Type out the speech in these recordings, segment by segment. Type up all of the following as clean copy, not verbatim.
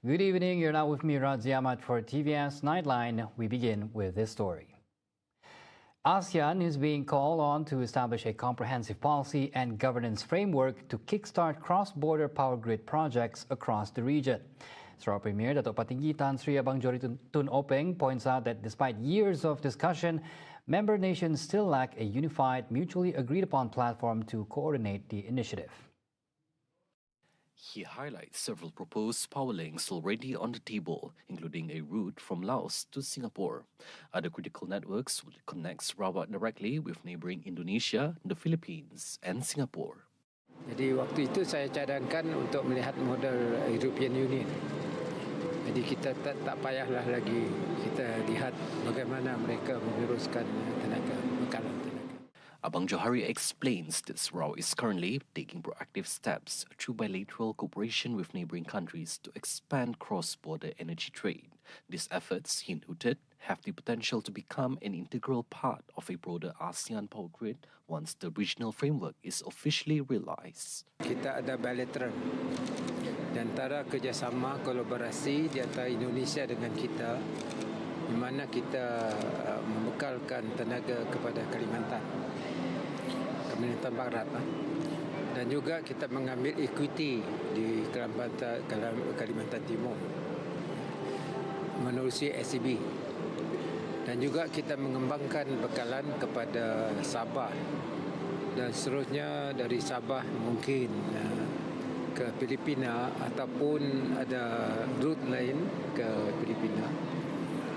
Good evening. You're now with me, Razi Ahmad, for TVS Nightline. We begin with this story. ASEAN is being called on to establish a comprehensive policy and governance framework to kickstart cross-border power grid projects across the region. Sarawak Premier Datuk Patinggi Tan Sri Abang Johari Tun Openg points out that despite years of discussion, member nations still lack a unified, mutually agreed-upon platform to coordinate the initiative. He highlights several proposed power links already on the table, including a route from Laos to Singapore. Other critical networks will connect Sarawak directly with neighbouring Indonesia, the Philippines and Singapore. Jadi waktu itu saya cadangkan untuk melihat model European Union. Jadi kita tak payahlah lagi kita lihat bagaimana mereka meneruskan tenaga, bekalan tenaga. Abang Johari explains that Sarawak is currently taking proactive steps through bilateral cooperation with neighbouring countries to expand cross-border energy trade. These efforts, he noted, have the potential to become an integral part of a broader ASEAN power grid once the regional framework is officially realised. Kita ada bilateral di antara kerjasama kolaborasi di antara Indonesia dengan kita, di mana kita membekalkan tenaga kepada Kalimantan Barat, dan juga kita mengambil equity di Kalimantan Timur menerusi SEB, dan juga kita mengembangkan bekalan kepada Sabah dan seterusnya dari Sabah mungkin ke Filipina ataupun ada route lain ke Filipina.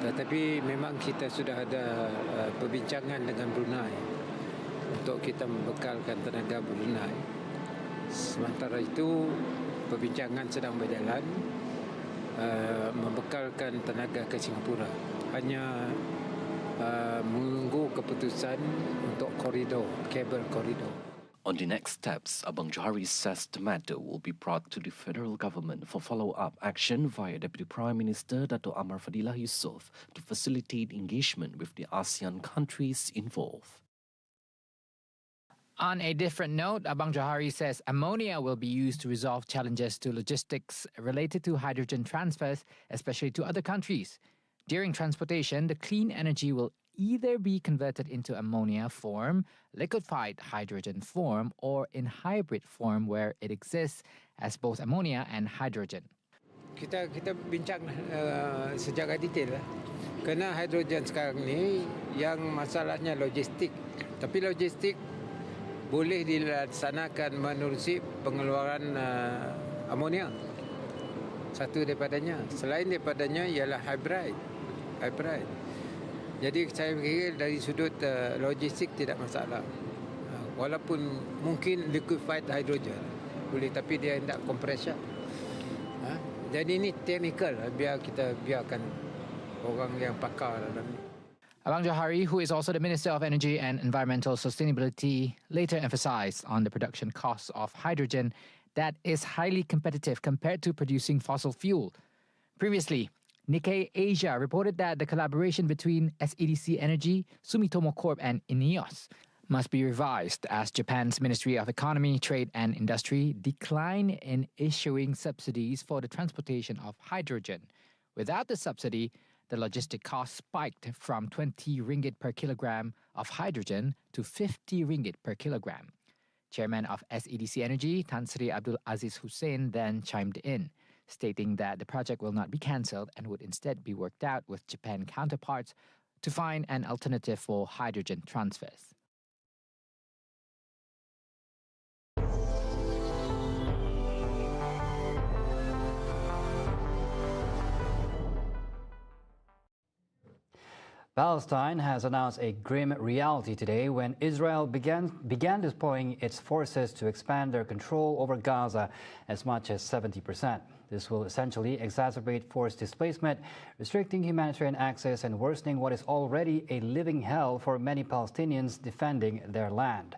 Tetapi memang kita sudah ada perbincangan dengan Brunei untuk kita membekalkan tenaga Brunei. Sementara itu, perbincangan sedang berjalan membekalkan tenaga ke Singapura. Hanya menunggu keputusan untuk koridor, kabel koridor. On the next steps, Abang Johari says the matter will be brought to the federal government for follow-up action via Deputy Prime Minister Dato' Amar Fadilah Yusof to facilitate engagement with the ASEAN countries involved. On a different note, Abang Johari says ammonia will be used to resolve challenges to logistics related to hydrogen transfers, especially to other countries. During transportation, the clean energy will either be converted into ammonia form, liquefied hydrogen form, or in hybrid form where it exists as both ammonia and hydrogen. Kita bincang secara detail lah. Kerana hidrogen sekarang ni yang masalahnya logistik. Tapi logistik boleh dilaksanakan menerusi pengeluaran amonia. Satu daripadanya. Selain daripadanya ialah hybrid. Jadi saya fikir dari sudut logistik tidak masalah. Walaupun mungkin liquefied hydrogen boleh, tapi dia tidak compression. Jadi ini teknikal, biarkan orang yang pakar dalam ini. Abang Johari, who is also the Minister of Energy and Environmental Sustainability, later emphasized on the production costs of hydrogen that is highly competitive compared to producing fossil fuel. Previously, Nikkei Asia reported that the collaboration between SEDC Energy, Sumitomo Corp and INEOS must be revised as Japan's Ministry of Economy, Trade and Industry declined in issuing subsidies for the transportation of hydrogen. Without the subsidy, the logistic cost spiked from 20 ringgit per kilogram of hydrogen to 50 ringgit per kilogram. Chairman of SEDC Energy, Tan Sri Abdul Aziz Hussein, then chimed in, stating that the project will not be cancelled and would instead be worked out with Japan counterparts to find an alternative for hydrogen transfers. Palestine has announced a grim reality today when Israel began deploying its forces to expand their control over Gaza as much as 70%. This will essentially exacerbate forced displacement, restricting humanitarian access and worsening what is already a living hell for many Palestinians defending their land.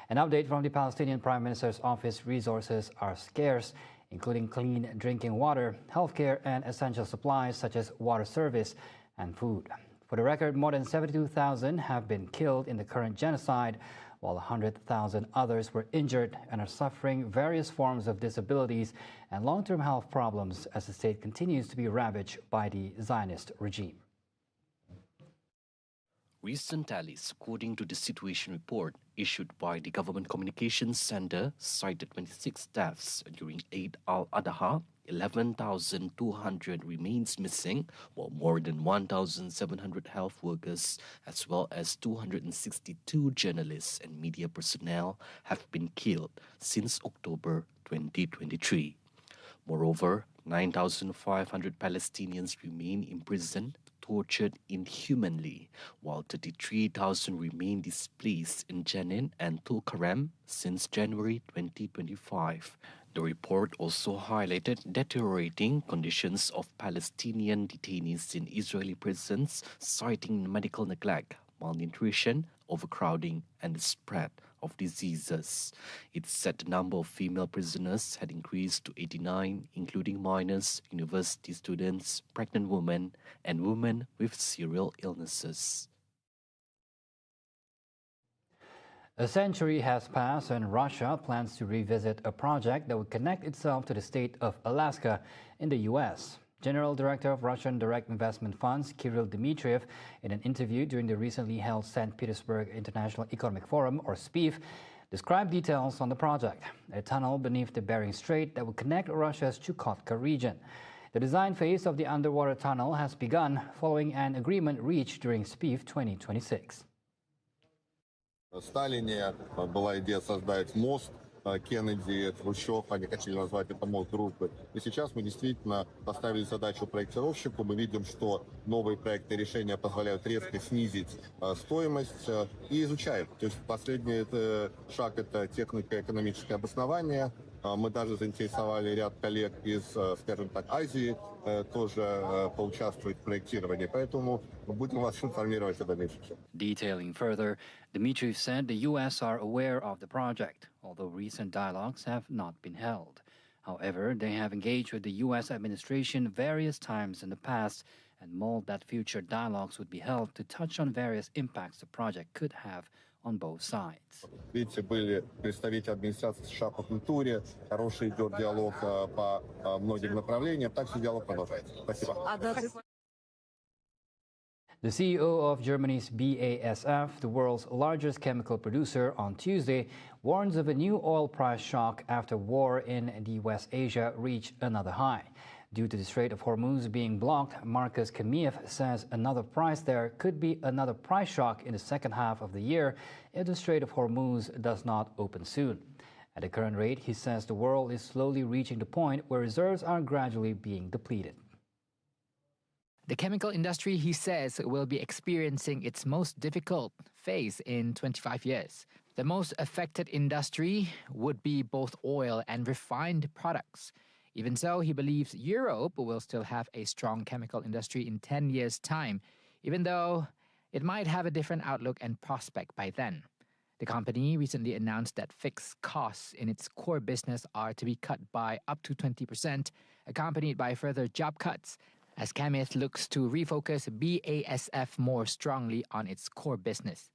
An update from the Palestinian Prime Minister's office: resources are scarce, including clean drinking water, healthcare and essential supplies such as water service and food. For the record, more than 72,000 have been killed in the current genocide, while 100,000 others were injured and are suffering various forms of disabilities and long-term health problems as the state continues to be ravaged by the Zionist regime. Recent tallies, according to the situation report issued by the Government Communications Center, cited 26 deaths during Eid al-Adha, 11,200 remains missing, while more than 1,700 health workers, as well as 262 journalists and media personnel have been killed since October 2023. Moreover, 9,500 Palestinians remain imprisoned, tortured inhumanly, while 33,000 remain displaced in Jenin and Tulkarem since January 2025. The report also highlighted deteriorating conditions of Palestinian detainees in Israeli prisons, citing medical neglect, malnutrition, overcrowding, and the spread of diseases. It said the number of female prisoners had increased to 89, including minors, university students, pregnant women, and women with serial illnesses. A century has passed and Russia plans to revisit a project that would connect itself to the state of Alaska in the U.S. General Director of Russian Direct Investment Funds, Kirill Dmitriev, in an interview during the recently held St. Petersburg International Economic Forum, or SPIEF, described details on the project, a tunnel beneath the Bering Strait that would connect Russia's Chukotka region. The design phase of the underwater tunnel has begun following an agreement reached during SPIEF 2026. В Сталине была идея создать мост, Кеннеди, Хрущев, они хотели назвать это мост дружбы. И сейчас мы действительно поставили задачу проектировщику. Мы видим, что новые проектные решения позволяют резко снизить стоимость и изучаем. То есть последний шаг – это технико-экономическое обоснование. Мы даже заинтересовали ряд коллег из, скажем так, Азии тоже поучаствовать в проектировании. Поэтому будем вас информировать о дальнейшем. Detailing further, Dmitriev said the U.S. are aware of the project, although recent dialogues have not been held. However, they have engaged with the U.S. administration various times in the past and mold that future dialogues would be held to touch on various impacts the project could have on both sides. Видите, были представители администрации США по культуре, хороший идет диалог по многим направлениям, также диалог продолжается. Спасибо. The CEO of Germany's BASF, the world's largest chemical producer, on Tuesday warns of a new oil price shock after war in the West Asia reached another high. Due to the Strait of Hormuz being blocked, Markus Kamiev says another price shock in the second half of the year if the Strait of Hormuz does not open soon. At the current rate, he says the world is slowly reaching the point where reserves are gradually being depleted. The chemical industry, he says, will be experiencing its most difficult phase in 25 years. The most affected industry would be both oil and refined products. Even so, he believes Europe will still have a strong chemical industry in 10 years' time, even though it might have a different outlook and prospect by then. The company recently announced that fixed costs in its core business are to be cut by up to 20%, accompanied by further job cuts, as Kamiev looks to refocus BASF more strongly on its core business.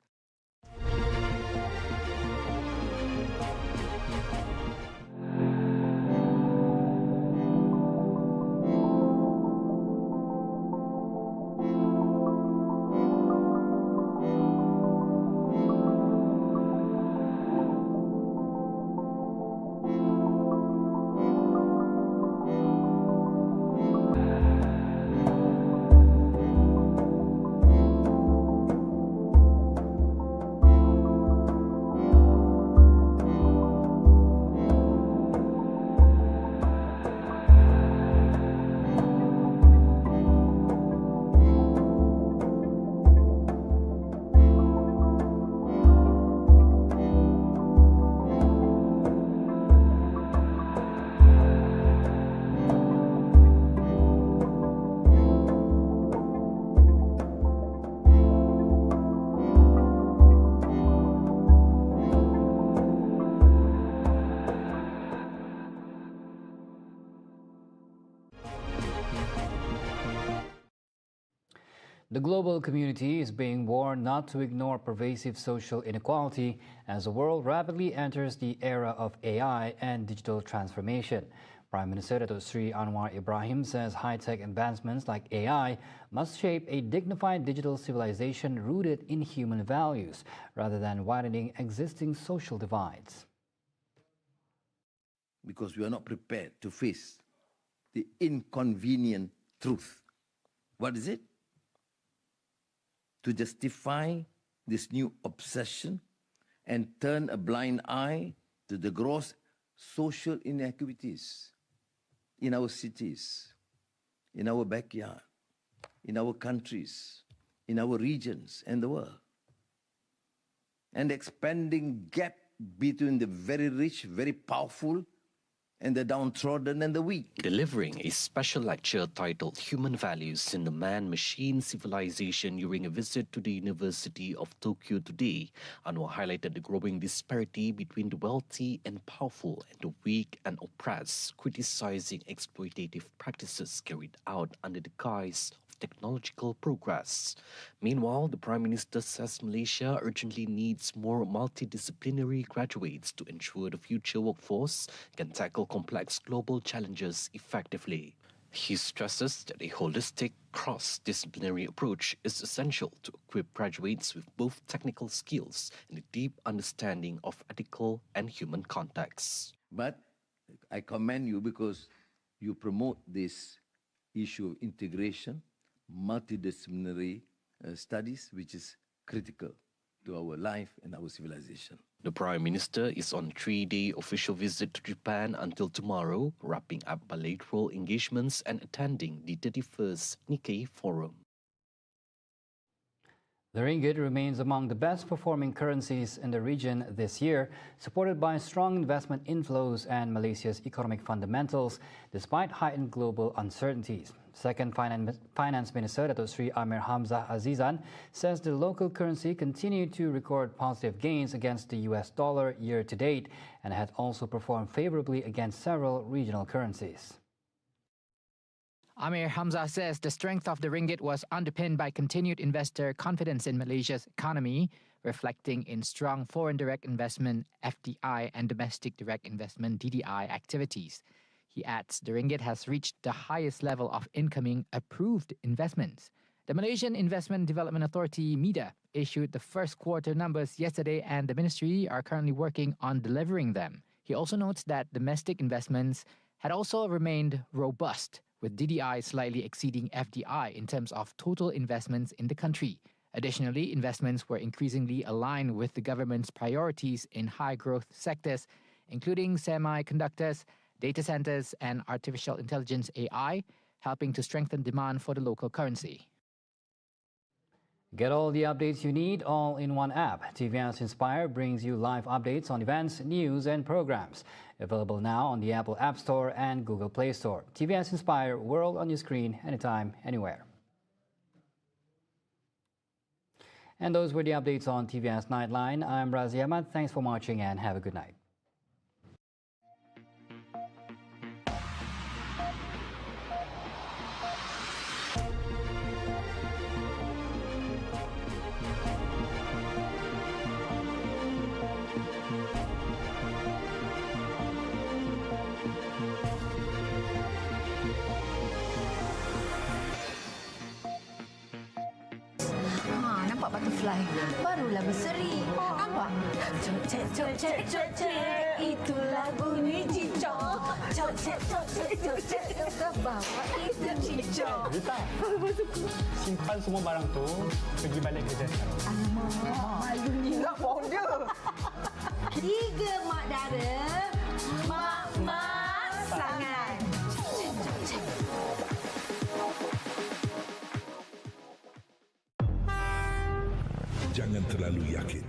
The global community is being warned not to ignore pervasive social inequality as the world rapidly enters the era of AI and digital transformation. Prime Minister Datuk Sri Anwar Ibrahim says high-tech advancements like AI must shape a dignified digital civilization rooted in human values rather than widening existing social divides. Because we are not prepared to face the inconvenient truth. What is it? To justify this new obsession and turn a blind eye to the gross social inequities in our cities, in our backyard, in our countries, in our regions and the world. And the expanding gap between the very rich, very powerful, and the downtrodden and the weak. Delivering a special lecture titled Human Values in the Man-Machine Civilization during a visit to the University of Tokyo today, Anwar highlighted the growing disparity between the wealthy and powerful and the weak and oppressed, criticizing exploitative practices carried out under the guise of technological progress. Meanwhile, the Prime Minister says Malaysia urgently needs more multidisciplinary graduates to ensure the future workforce can tackle complex global challenges effectively. He stresses that a holistic, cross-disciplinary approach is essential to equip graduates with both technical skills and a deep understanding of ethical and human contexts. But I commend you because you promote this issue of integration, multidisciplinary studies, which is critical to our life and our civilization. The Prime Minister is on a 3-day official visit to Japan until tomorrow, wrapping up bilateral engagements and attending the 31st Nikkei Forum. The ringgit remains among the best-performing currencies in the region this year, supported by strong investment inflows and Malaysia's economic fundamentals, despite heightened global uncertainties. Second Finance Minister Datuk Sri Amir Hamzah Azizan says the local currency continued to record positive gains against the US dollar year-to-date and had also performed favorably against several regional currencies. Amir Hamzah says the strength of the ringgit was underpinned by continued investor confidence in Malaysia's economy, reflecting in strong foreign direct investment (FDI) and domestic direct investment (DDI) activities. He adds the ringgit has reached the highest level of incoming approved investments. The Malaysian Investment Development Authority (MIDA) issued the first quarter numbers yesterday, and the ministry are currently working on delivering them. He also notes that domestic investments had also remained robust, with DDI slightly exceeding FDI in terms of total investments in the country. Additionally, investments were increasingly aligned with the government's priorities in high-growth sectors, including semiconductors, data centers, and artificial intelligence (AI), helping to strengthen demand for the local currency. Get all the updates you need all in one app. TVS Inspire brings you live updates on events, news, and programs. Available now on the Apple App Store and Google Play Store. TVS Inspire, world on your screen, anytime, anywhere. And those were the updates on TVS Nightline. I'm Razi Ahmad. Thanks for watching and have a good night. Nampak butterfly, barulah berseri. Nampak? Cok cek cok cek cok cek, itulah bunyi cicak. Cok cek cok cek cok cek, ke bawah itu cicak. Rita, simpan semua barang tu, pergi balik kerja sekarang. Alamak, malunya nak bohong dia. 3 mak dara, mak sangat. Jangan terlalu yakin.